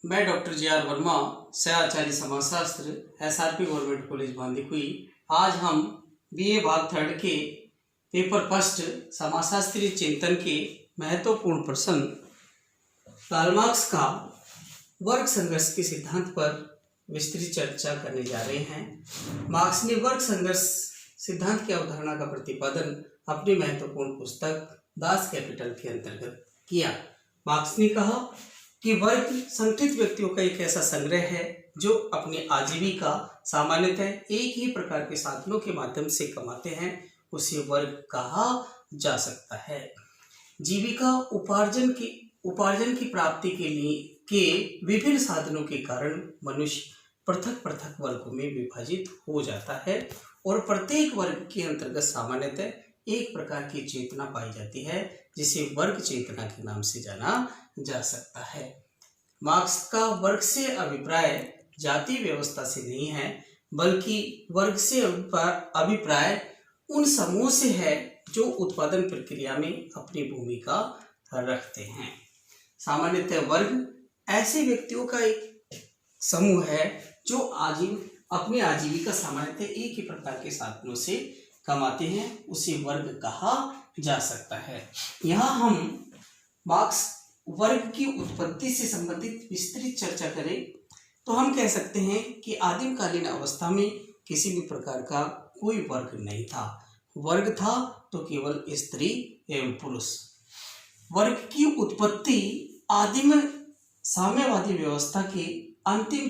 मैं doctor JR. Verma, सह आचार्य समाजशास्त्र, एसआरपी गवर्नमेंट कॉलेज बांदीकुई। आज हम बीए भाग थर्ड के पेपर फर्स्ट समाजशास्त्रीय चिंतन के महत्वपूर्ण प्रश्न कार्ल मार्क्स का वर्ग संघर्ष के सिद्धांत पर विस्तृत चर्चा करने जा रहे हैं। मार्क्स ने वर्ग संघर्ष सिद्धांत की अवधारणा का प्रतिपादन अपनी महत्वपूर्ण पुस्तक दास कैपिटल के अंतर्गत किया। मार्क्स ने कहा कि वर्ग संगठित व्यक्तियों का एक ऐसा संग्रह है जो अपनी आजीविका सामान्यतः एक ही प्रकार के साधनों के माध्यम से कमाते हैं, उसे वर्ग कहा जा सकता है। जीविका उपार्जन की प्राप्ति के विभिन्न साधनों के कारण मनुष्य पृथक पृथक वर्गों में विभाजित हो जाता है और प्रत्येक वर्ग के अंतर्गत सामान्यतः एक प्रकार की चेतना पाई जाती है जिसे वर्ग चेतना के नाम से जाना जा सकता है। मार्क्स का वर्ग से अभिप्राय जाति व्यवस्था से नहीं है, बल्कि वर्ग से अभिप्राय उन समूह से है जो उत्पादन प्रक्रिया में अपनी भूमिका रखते हैं। सामान्यतः वर्ग ऐसे व्यक्तियों का एक समूह है जो अपनी आजीविका सामान्यतः एक ही प्रकार के साधनों से कमाते हैं, उसे वर्ग कहा जा सकता है। यहाँ हम मार्क्स वर्ग की उत्पत्ति से संबंधित विस्तृत चर्चा करें तो हम कह सकते हैं कि आदिमकालीन अवस्था में किसी भी प्रकार का कोई वर्ग नहीं था। वर्ग था तो केवल स्त्री एवं पुरुष। वर्ग की उत्पत्ति आदिम साम्यवादी व्यवस्था के अंतिम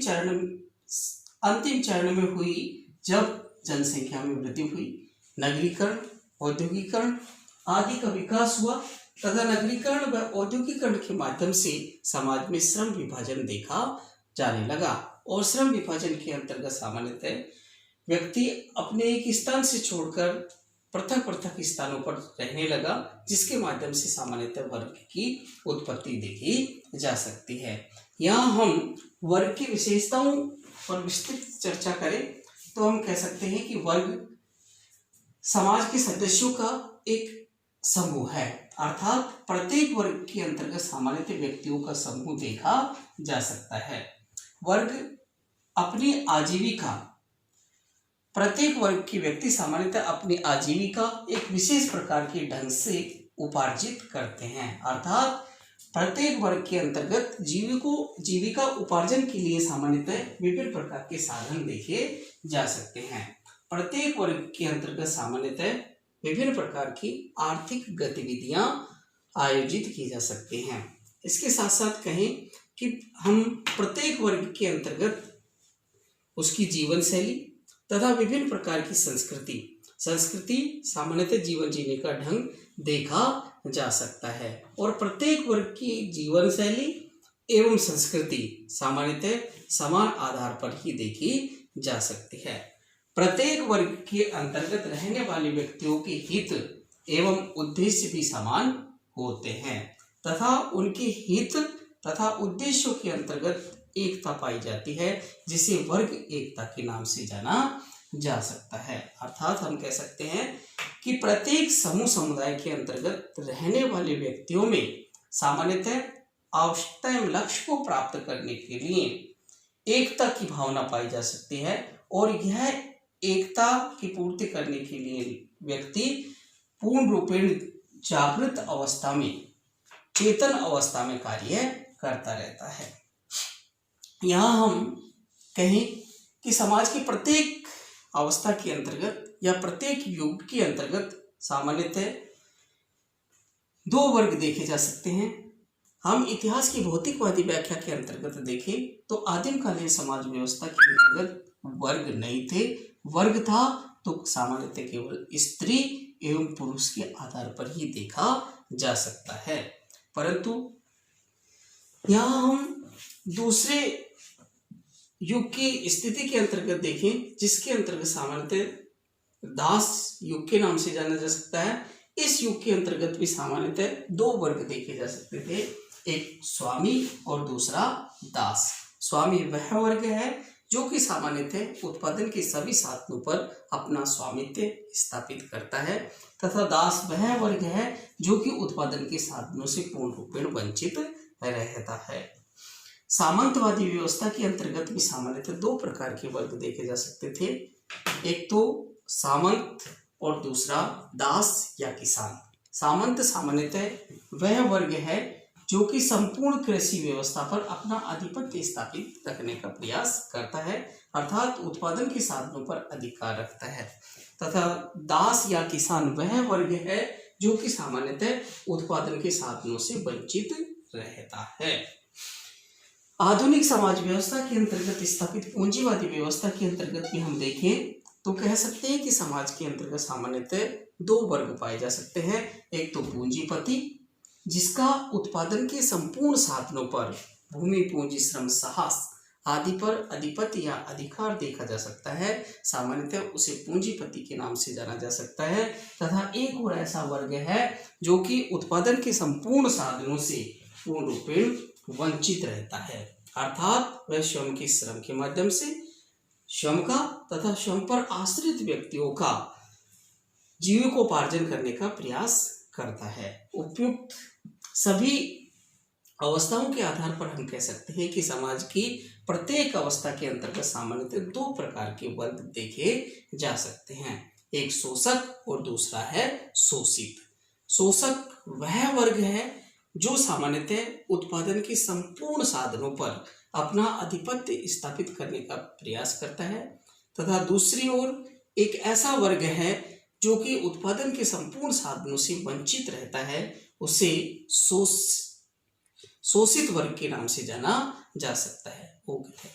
चरण में हुई, जब जनसंख्या में वृद्धि हुई, नगरीकरण, औद्योगिकरण आदि का विकास हुआ तथा नगरीकरण व औद्योगिकरण के माध्यम से समाज में श्रम विभाजन देखा जाने लगा और श्रम विभाजन के अंतर्गत सामान्यतः व्यक्ति अपने एक स्थान से छोड़कर पृथक पृथक स्थानों पर रहने लगा, जिसके माध्यम से सामान्यतः वर्ग की उत्पत्ति देखी जा सकती है। यहाँ हम वर्ग की विशेषताओं पर विस्तृत चर्चा करें तो हम कह सकते हैं कि वर्ग समाज के सदस्यों का एक समूह है, अर्थात प्रत्येक वर्ग के अंतर्गत सामान्यतः व्यक्तियों का समूह देखा जा सकता है। वर्ग अपनी आजीविका प्रत्येक वर्ग के व्यक्ति सामान्यतः अपनी आजीविका एक विशेष प्रकार के ढंग से उपार्जित करते हैं, अर्थात प्रत्येक वर्ग के अंतर्गत जीविका उपार्जन के लिए सामान्यतः विभिन्न प्रकार के साधन देखे जा सकते हैं। प्रत्येक वर्ग के अंतर्गत सामान्यतः विभिन्न प्रकार की आर्थिक गतिविधियां आयोजित की जा सकती हैं। इसके साथ साथ कहें कि हम प्रत्येक वर्ग के अंतर्गत उसकी जीवन शैली तथा विभिन्न प्रकार की संस्कृति सामान्यतः जीवन जीने का ढंग देखा जा सकता है और प्रत्येक वर्ग की जीवन शैली एवं संस्कृति सामान्यतः समान आधार पर ही देखी जा सकती है। प्रत्येक वर्ग के अंतर्गत रहने वाले व्यक्तियों के हित एवं उद्देश्य भी समान होते हैं तथा उनके हित तथा उद्देश्यों के अंतर्गत एकता पाई जाती है, जिसे वर्ग एकता के नाम से जाना जा सकता है। अर्थात हम कह सकते हैं कि प्रत्येक समूह समुदाय के अंतर्गत रहने वाले व्यक्तियों में सामान्यतः आवश्यकता एवं लक्ष्य को प्राप्त करने के लिए एकता की भावना पाई जा सकती है और यह एकता की पूर्ति करने के लिए व्यक्ति पूर्ण रूपेण जागृत अवस्था में, चेतन अवस्था में कार्य करता रहता है। यहाँ हम कहें कि समाज की प्रत्येक अवस्था के अंतर्गत या प्रत्येक युग के अंतर्गत सामान्यतः दो वर्ग देखे जा सकते हैं। हम इतिहास की भौतिकवादी व्याख्या के अंतर्गत देखें तो आदिमकालीन समाज व्यवस्था के अंतर्गत वर्ग नहीं थे। वर्ग था तो सामान्यतः केवल स्त्री एवं पुरुष के आधार पर ही देखा जा सकता है, परंतु यहाँ हम दूसरे युग की स्थिति के अंतर्गत देखें, जिसके अंतर्गत सामान्यतः दास युग के नाम से जाना जा सकता है। इस युग के अंतर्गत भी सामान्यतः दो वर्ग देखे जा सकते थे, एक स्वामी और दूसरा दास। स्वामी वह वर्ग है जो कि सामान्यतः उत्पादन के सभी साधनों पर अपना स्वामित्व स्थापित करता है तथा दास वह वर्ग है जो कि उत्पादन के साधनों से पूर्ण रूपेण वंचित रहता है। सामंतवादी व्यवस्था के अंतर्गत भी सामान्यतः दो प्रकार के वर्ग देखे जा सकते थे, एक तो सामंत और दूसरा दास या किसान। सामंत सामान्यतः वह वर्ग है जो कि संपूर्ण कृषि व्यवस्था पर अपना आधिपत्य स्थापित रखने का प्रयास करता है, अर्थात उत्पादन के साधनों पर अधिकार रखता है, तथा दास या किसान वह वर्ग है जो कि सामान्यतः उत्पादन के साधनों से वंचित रहता है। आधुनिक समाज व्यवस्था के अंतर्गत स्थापित पूंजीवादी व्यवस्था के अंतर्गत भी हम देखें तो कह सकते हैं कि समाज के अंतर्गत सामान्यतः दो वर्ग पाए जा सकते हैं, एक तो पूंजीपति जिसका उत्पादन के संपूर्ण साधनों पर भूमि, पूंजी, श्रम, साहस आदि पर अधिपत्य या अधिकार देखा जा सकता है, सामान्यतः उसे पूंजीपति के नाम से जाना जा सकता है, तथा एक और ऐसा वर्ग है जो कि उत्पादन के संपूर्ण साधनों से पूर्ण रूपेण वंचित रहता है, अर्थात वह स्वयं के श्रम के माध्यम से श्रम का तथा स्वयं पर आश्रित व्यक्तियों का जीविकोपार्जन करने का प्रयास करता है। उपयुक्त सभी अवस्थाओं के आधार पर हम कह सकते हैं कि समाज की प्रत्येक अवस्था के अंतर्गत सामान्यतः दो प्रकार के वर्ग देखे जा सकते हैं, एक शोषक और दूसरा है शोषित। शोषक वह वर्ग है जो सामान्यतः उत्पादन के संपूर्ण साधनों पर अपना आधिपत्य स्थापित करने का प्रयास करता है, तथा दूसरी ओर एक ऐसा वर्ग है जो कि उत्पादन के संपूर्ण साधनों से वंचित रहता है, उसे शोषित वर्ग के नाम से जाना जा सकता है। ओके।